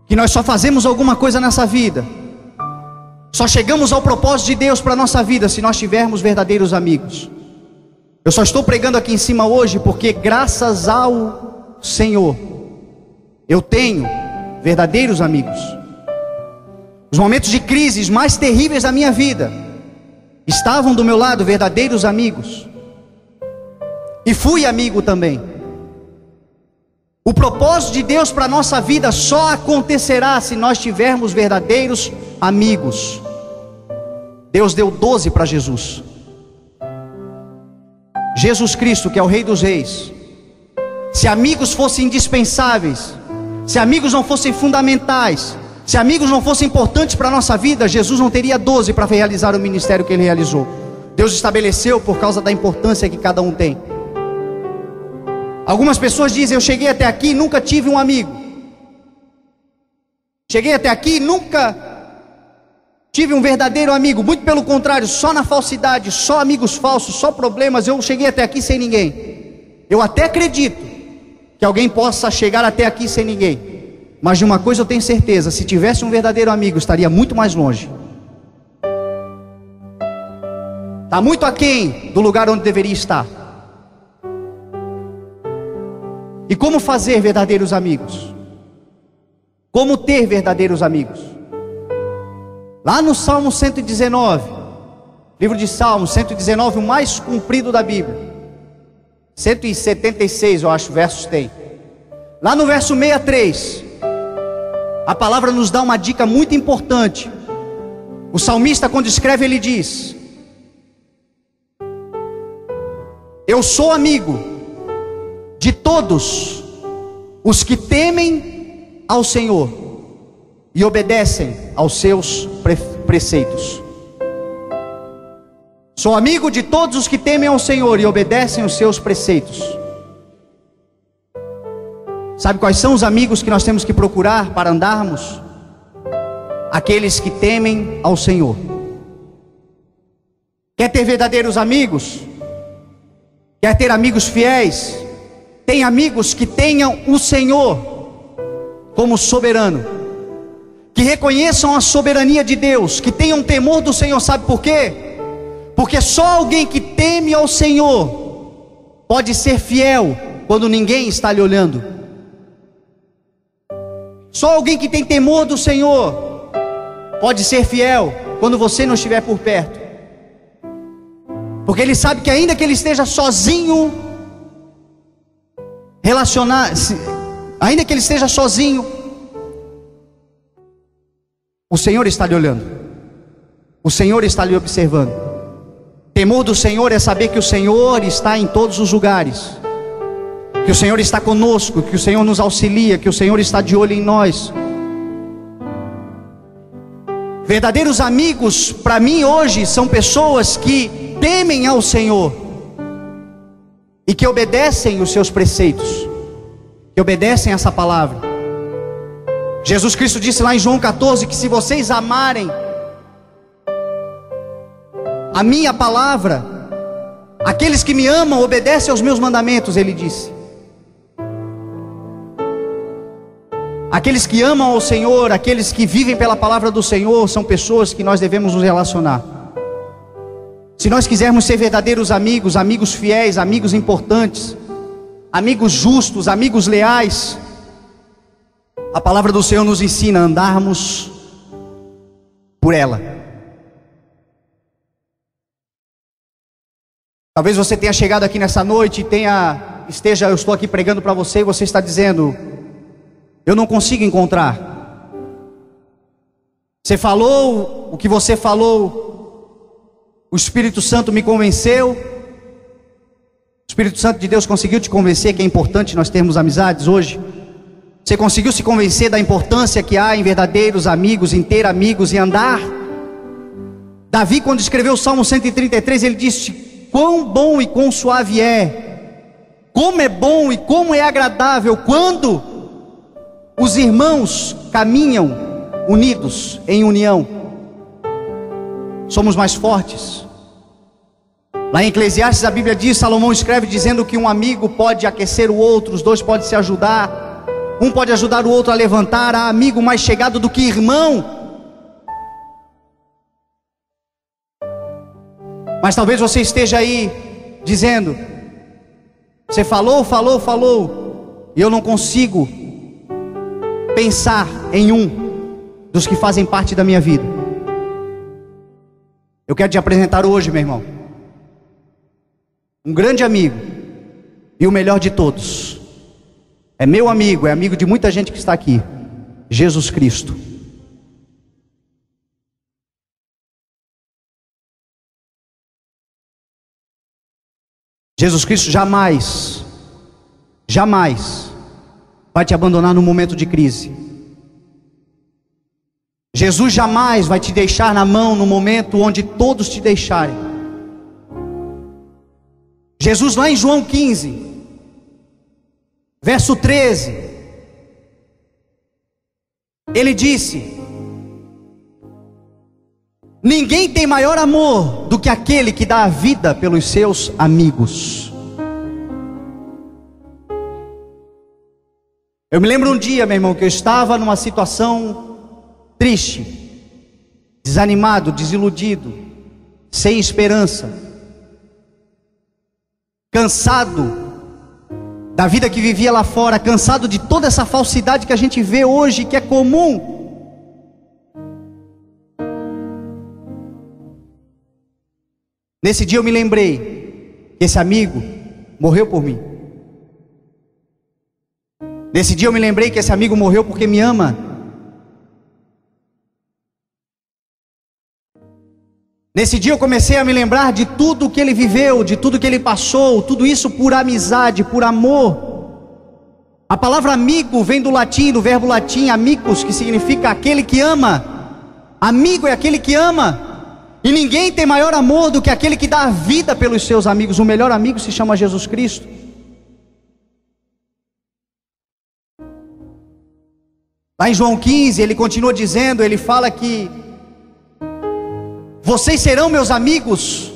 que nós só fazemos alguma coisa nessa vida, só chegamos ao propósito de Deus para a nossa vida se nós tivermos verdadeiros amigos. Eu só estou pregando aqui em cima hoje porque graças ao Senhor eu tenho verdadeiros amigos. Os momentos de crises mais terríveis da minha vida estavam do meu lado verdadeiros amigos, e fui amigo também. O propósito de Deus para a nossa vida só acontecerá se nós tivermos verdadeiros amigos. Deus deu 12 para Jesus. Jesus Cristo, que é o Rei dos Reis. Se amigos fossem indispensáveis, se amigos não fossem fundamentais, se amigos não fossem importantes para a nossa vida, Jesus não teria 12 para realizar o ministério que Ele realizou. Deus estabeleceu por causa da importância que cada um tem. Algumas pessoas dizem: eu cheguei até aqui e nunca tive um amigo. Cheguei até aqui e nunca tive um verdadeiro amigo. Muito pelo contrário, só na falsidade, só amigos falsos, só problemas. Eu cheguei até aqui sem ninguém. Eu até acredito que alguém possa chegar até aqui sem ninguém, mas de uma coisa eu tenho certeza: se tivesse um verdadeiro amigo, estaria muito mais longe. Está muito aquém do lugar onde deveria estar. E como fazer verdadeiros amigos? Como ter verdadeiros amigos? Lá no Salmo 119, livro de Salmos 119, o mais comprido da Bíblia, 176 eu acho versos tem. Lá no verso 63, a palavra nos dá uma dica muito importante. O salmista, quando escreve, ele diz: eu sou amigo de todos os que temem ao Senhor e obedecem aos seus preceitos. Sou amigo de todos os que temem ao Senhor e obedecem aos seus preceitos. Sabe quais são os amigos que nós temos que procurar para andarmos? Aqueles que temem ao Senhor. Quer ter verdadeiros amigos? Quer ter amigos fiéis? Tem amigos que tenham o Senhor como soberano, que reconheçam a soberania de Deus, que tenham temor do Senhor. Sabe por quê? Porque só alguém que teme ao Senhor pode ser fiel quando ninguém está lhe olhando. Só alguém que tem temor do Senhor pode ser fiel quando você não estiver por perto, porque ele sabe que ainda que ele esteja sozinho, ainda que ele esteja sozinho, o Senhor está lhe olhando, o Senhor está lhe observando. Temor do Senhor é saber que o Senhor está em todos os lugares, que o Senhor está conosco, que o Senhor nos auxilia, que o Senhor está de olho em nós. Verdadeiros amigos para mim hoje são pessoas que temem ao Senhor e que obedecem os seus preceitos, que obedecem essa palavra. Jesus Cristo disse lá em João 14 que se vocês amarem a minha palavra, aqueles que me amam obedecem aos meus mandamentos, ele disse. Aqueles que amam ao Senhor, aqueles que vivem pela palavra do Senhor, são pessoas que nós devemos nos relacionar. Se nós quisermos ser verdadeiros amigos, amigos fiéis, amigos importantes, amigos justos, amigos leais, a palavra do Senhor nos ensina a andarmos por ela. Talvez você tenha chegado aqui nessa noite e eu estou aqui pregando para você e você está dizendo: eu não consigo encontrar. Você falou o que você falou, o Espírito Santo me convenceu. O Espírito Santo de Deus conseguiu te convencer que é importante nós termos amizades hoje? Você conseguiu se convencer da importância que há em verdadeiros amigos, em ter amigos e andar Davi, quando escreveu o Salmo 133, ele disse: quão bom e quão suave é, como é bom e como é agradável quando os irmãos caminham unidos em união. Somos mais fortes. Lá em Eclesiastes a Bíblia diz, Salomão escreve dizendo que um amigo pode aquecer o outro, os dois podem se ajudar, um pode ajudar o outro a levantar. Há amigo mais chegado do que irmão. Mas talvez você esteja aí dizendo: você falou, e eu não consigo pensar em um dos que fazem parte da minha vida. Eu quero te apresentar hoje, meu irmão, um grande amigo, e o melhor de todos. É meu amigo, é amigo de muita gente que está aqui: Jesus Cristo. Jesus Cristo jamais vai te abandonar no momento de crise. Jesus jamais vai te deixar na mão no momento onde todos te deixarem. Jesus, lá em João 15, verso 13, ele disse: ninguém tem maior amor do que aquele que dá a vida pelos seus amigos. Eu me lembro um dia, meu irmão, que eu estava numa situação triste, desanimado, desiludido, sem esperança, cansado da vida que vivia lá fora, cansado de toda essa falsidade que a gente vê hoje, que é comum. Nesse dia eu me lembrei que esse amigo morreu por mim. Nesse dia eu me lembrei que esse amigo morreu porque me ama. Nesse dia eu comecei a me lembrar de tudo que ele viveu, de tudo que ele passou, tudo isso por amizade, por amor. A palavra amigo vem do latim, do verbo latim amicus, que significa aquele que ama. Amigo é aquele que ama. E ninguém tem maior amor do que aquele que dá a vida pelos seus amigos. O melhor amigo se chama Jesus Cristo. Lá em João 15, ele continua dizendo, ele fala que vocês serão meus amigos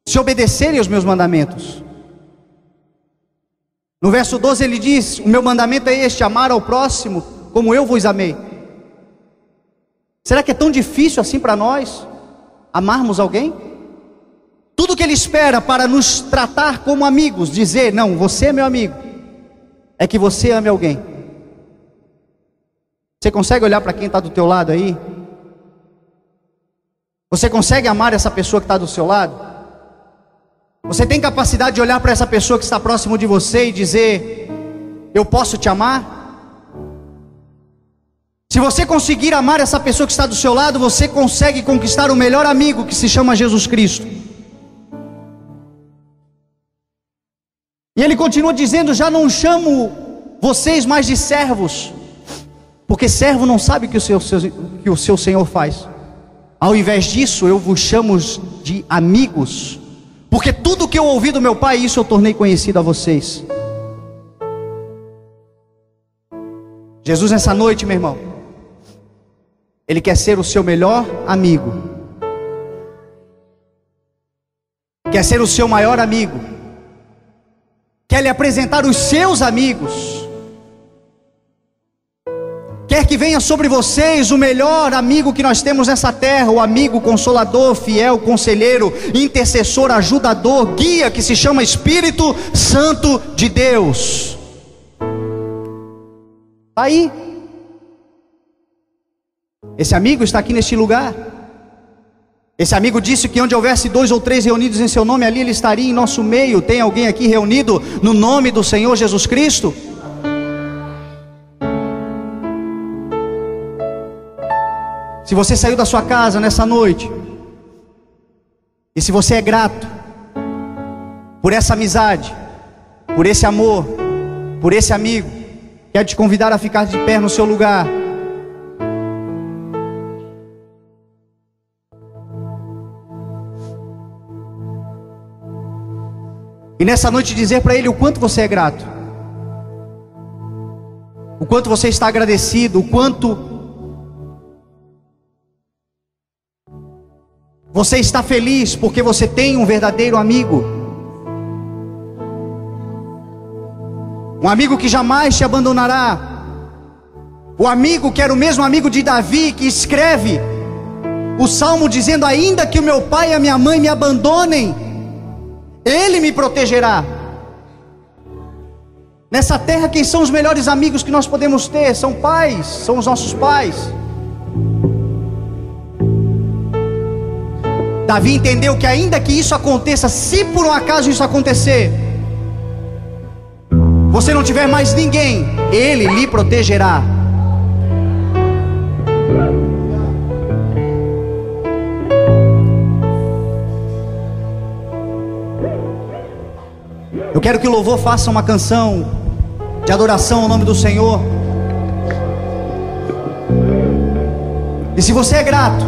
se obedecerem aos meus mandamentos. No verso 12 ele diz: o meu mandamento é este, amar ao próximo como eu vos amei. Será que é tão difícil assim para nós amarmos alguém? Tudo que ele espera para nos tratar como amigos, dizer: não, você é meu amigo, é que você ame alguém. Você consegue olhar para quem está do teu lado aí? Você consegue amar essa pessoa que está do seu lado? Você tem capacidade de olhar para essa pessoa que está próximo de você e dizer: eu posso te amar? Se você conseguir amar essa pessoa que está do seu lado, você consegue conquistar o melhor amigo, que se chama Jesus Cristo. E ele continua dizendo: já não chamo vocês mais de servos, porque servo não sabe o que o seu Senhor faz. Ao invés disso, eu vos chamo de amigos, porque tudo que eu ouvi do meu Pai, isso eu tornei conhecido a vocês. Jesus, nessa noite, meu irmão, Ele quer ser o seu melhor amigo, quer ser o seu maior amigo, quer lhe apresentar os seus amigos, quer que venha sobre vocês o melhor amigo que nós temos nessa terra, o amigo consolador, fiel, conselheiro, intercessor, ajudador, guia, que se chama Espírito Santo de Deus. Está aí. Esse amigo está aqui neste lugar. Esse amigo disse que onde houvesse 2 ou 3 reunidos em seu nome, ali ele estaria em nosso meio. Tem alguém aqui reunido no nome do Senhor Jesus Cristo? Se você saiu da sua casa nessa noite, e se você é grato por essa amizade, por esse amor, por esse amigo, quero te convidar a ficar de pé no seu lugar. E nessa noite dizer para Ele o quanto você é grato, o quanto você está agradecido, o quanto você está feliz porque você tem um verdadeiro amigo. Um amigo que jamais te abandonará. O amigo que era o mesmo amigo de Davi, que escreve o salmo dizendo: ainda que o meu pai e a minha mãe me abandonem, Ele me protegerá. Nessa terra, quem são os melhores amigos que nós podemos ter? São pais, são os nossos pais. Davi entendeu que ainda que isso aconteça, se por um acaso isso acontecer, você não tiver mais ninguém, Ele lhe protegerá. Eu quero que o louvor faça uma canção de adoração ao nome do Senhor. E se você é grato,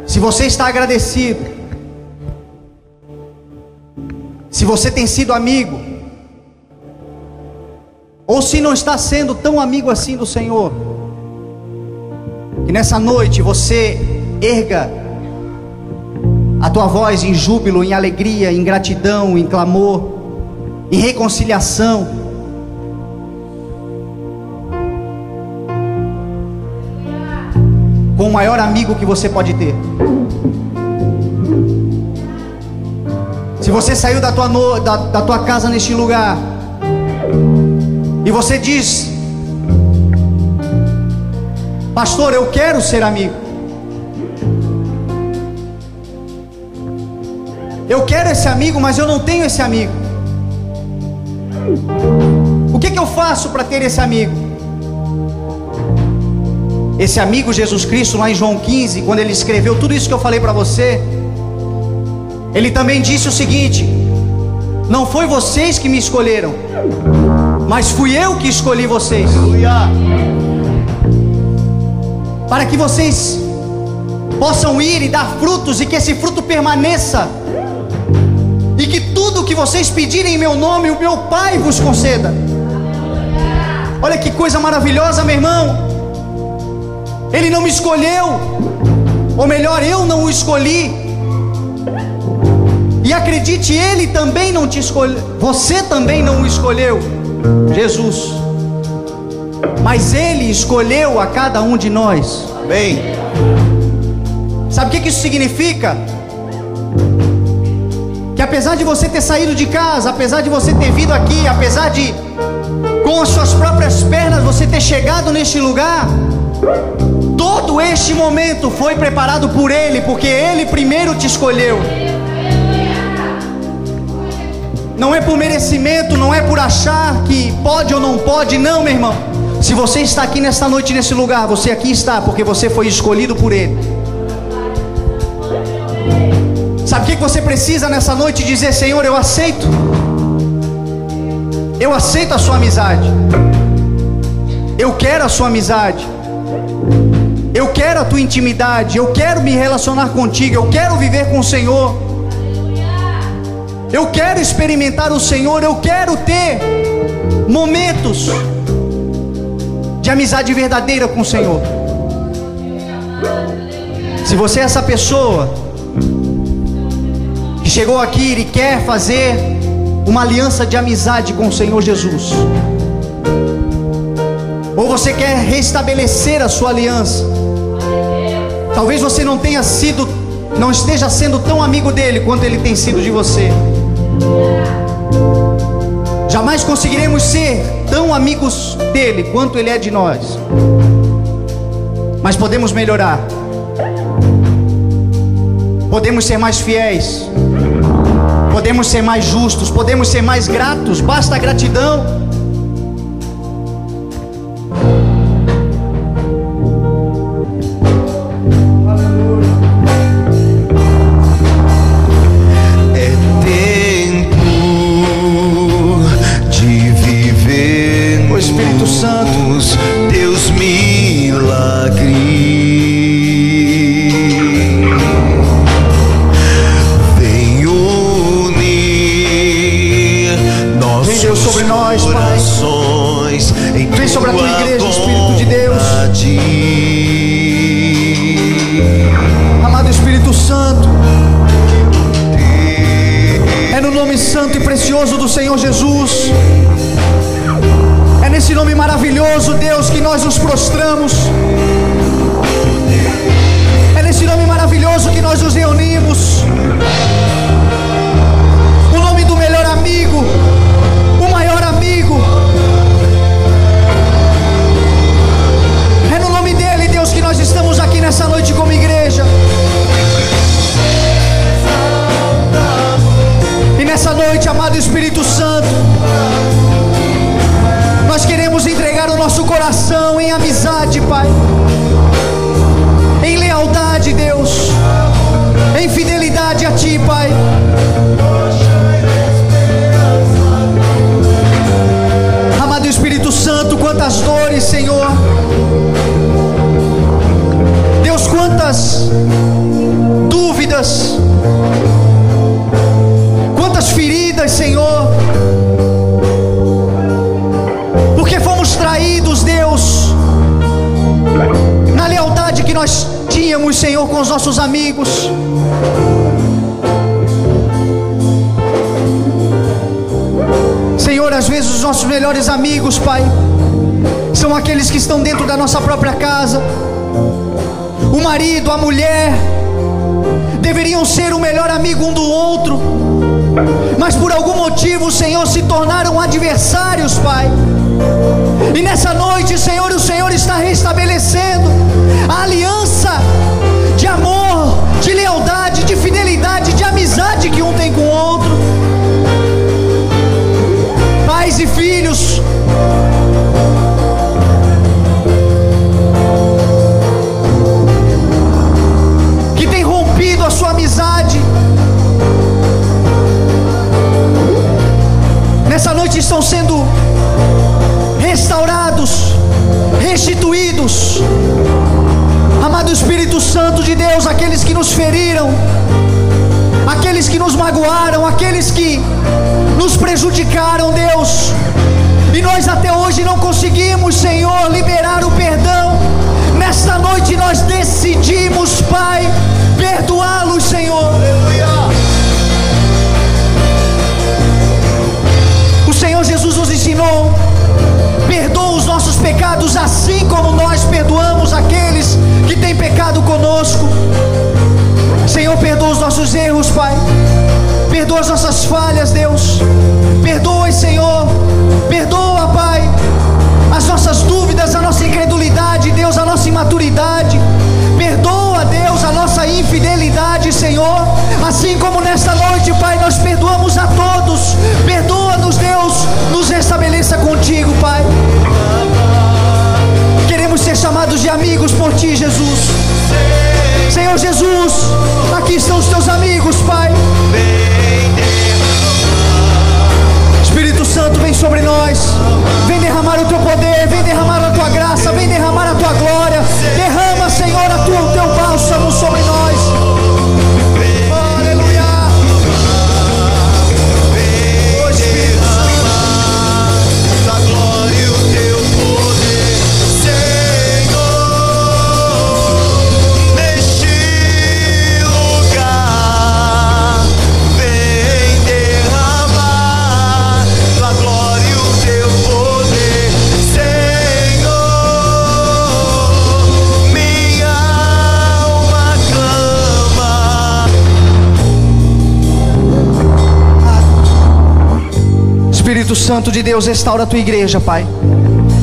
se você está agradecido, se você tem sido amigo, ou se não está sendo tão amigo assim do Senhor, que nessa noite você erga a tua voz em júbilo, em alegria, em gratidão, em clamor, em reconciliação. Com o maior amigo que você pode ter. Se você saiu da tua casa neste lugar e você diz: pastor, eu quero ser amigo, eu quero esse amigo, mas eu não tenho esse amigo. O que eu faço para ter esse amigo? Esse amigo Jesus Cristo, lá em João 15, quando ele escreveu tudo isso que eu falei para você, ele também disse o seguinte: não foi vocês que me escolheram, mas fui eu que escolhi vocês, para que vocês possam ir e dar frutos, e que esse fruto permaneça, e que tudo que vocês pedirem em meu nome, o meu Pai vos conceda. Olha que coisa maravilhosa, meu irmão. Ele não me escolheu, ou melhor, eu não o escolhi. E acredite, Ele também não te escolheu, você também não o escolheu, Jesus. Mas Ele escolheu a cada um de nós. Amém. Sabe o que isso significa? Que apesar de você ter saído de casa, apesar de você ter vindo aqui, apesar de com as suas próprias pernas você ter chegado neste lugar, todo este momento foi preparado por Ele, porque Ele primeiro te escolheu. Não é por merecimento, não é por achar que pode ou não pode, não, meu irmão. Se você está aqui nesta noite, nesse lugar, você aqui está porque você foi escolhido por Ele. Sabe o que você precisa nessa noite? Dizer: Senhor, eu aceito a sua amizade, eu quero a sua amizade, eu quero a tua intimidade, eu quero me relacionar contigo, eu quero viver com o Senhor, eu quero experimentar o Senhor, eu quero ter momentos de amizade verdadeira com o Senhor. Se você é essa pessoa que chegou aqui e quer fazer uma aliança de amizade com o Senhor Jesus, ou você quer restabelecer a sua aliança, talvez você não esteja sendo tão amigo dele quanto ele tem sido de você. Jamais conseguiremos ser tão amigos dele quanto ele é de nós, mas podemos melhorar, podemos ser mais fiéis, podemos ser mais justos, podemos ser mais gratos. Basta a gratidão. Venho sobre nós, Pai. Vem sobre a tua igreja, Espírito de Deus. Amado Espírito Santo, é no nome santo e precioso do Senhor Jesus, é nesse nome maravilhoso, Deus, que nós nos prostramos. É nesse nome maravilhoso que nós nos reunimos. O nome do melhor amigo, o maior amigo. É no nome dele, Deus, que nós estamos aqui nessa noite como igreja. E nessa noite, amado Espírito Santo, nós queremos entregar o nosso coração em amizade, Pai, em lealdade, Deus, em fidelidade a Ti, Pai. Amado Espírito Santo, quantas dores, Senhor, Deus, quantas dúvidas, quantas feridas, Senhor, porque fomos traídos, Deus, na lealdade que nós tínhamos, Senhor, com os nossos amigos. Senhor, às vezes os nossos melhores amigos, Pai, são aqueles que estão dentro da nossa própria casa. O marido, a mulher, deveriam ser o melhor amigo um do outro, mas por algum motivo, Senhor, se tornaram adversários, Pai. E nessa noite, Senhor, o Senhor está restabelecendo a aliança de amor, de lealdade, de fidelidade, de amizade que um tem com o outro. Pais e filhos, que têm rompido a sua amizade, nessa noite estão sendo restaurados, restituídos. Amado Espírito Santo de Deus, aqueles que nos feriram, aqueles que nos magoaram, aqueles que nos prejudicaram, Deus, e nós até hoje não conseguimos, Senhor, liberar o perdão. Nesta noite nós decidimos, Pai, perdoá-los, Senhor. O Senhor Jesus nos ensinou: perdoa os nossos pecados assim como nós perdoamos aqueles que têm pecado conosco. Senhor, perdoa os nossos erros, Pai. Perdoa as nossas falhas, Deus. Perdoa, Senhor. Perdoa, Pai, as nossas dúvidas, a nossa incredulidade, Deus, a nossa imaturidade. Perdoa, Deus, a nossa infidelidade, Senhor. Assim como nesta noite, Pai, nós perdoamos a todos. Perdoa-nos, Deus. Nos restabeleça contigo, Pai. Queremos ser chamados de amigos por Ti, Jesus. Senhor Jesus, aqui estão os Teus amigos, Pai. Espírito Santo, vem sobre nós. Vem derramar o Teu poder, vem derramar a Tua graça, vem derramar a Tua glória. Derrama, Senhor, o Teu bálsamo sobre nós. Aleluia. Oh, Espírito Santo, da glória e o Teu poder, Senhor, neste lugar. Vem derramar da glória e o Teu poder, Senhor. Minha alma clama. Espírito Santo de Deus, restaura a Tua igreja, Pai.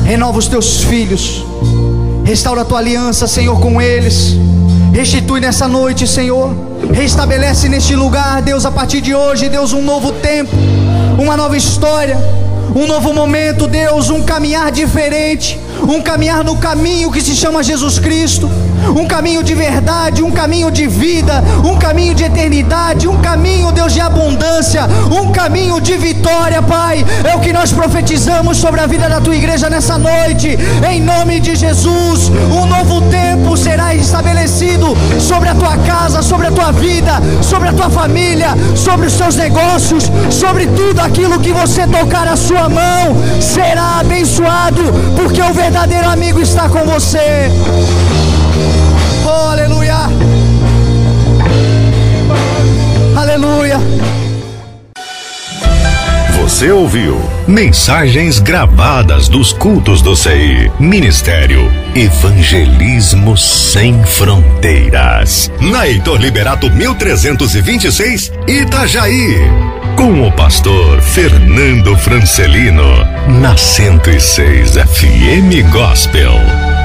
Renova os Teus filhos. Restaura a Tua aliança, Senhor, com eles. Restitui nessa noite, Senhor. Restabelece neste lugar, Deus, a partir de hoje, Deus, um novo tempo, uma nova história, um novo momento, Deus, um caminhar diferente, um caminhar no caminho que se chama Jesus Cristo. um caminho de verdade, um caminho de vida, um caminho de eternidade, um caminho, Deus, de abundância, um caminho de vitória, Pai. É o que nós profetizamos sobre a vida da tua igreja nessa noite, em nome de Jesus. Um novo tempo será estabelecido sobre a tua casa, sobre a tua vida, sobre a tua família, sobre os teus negócios, sobre tudo aquilo que você tocar a sua mão será abençoado, porque o verdadeiro amigo está com você. Oh, aleluia, aleluia. Você ouviu mensagens gravadas dos cultos do CI. Ministério Evangelismo Sem Fronteiras. Na Heitor Liberato 1326, Itajaí. Com o pastor Fernando Francelino. Na 106 FM Gospel.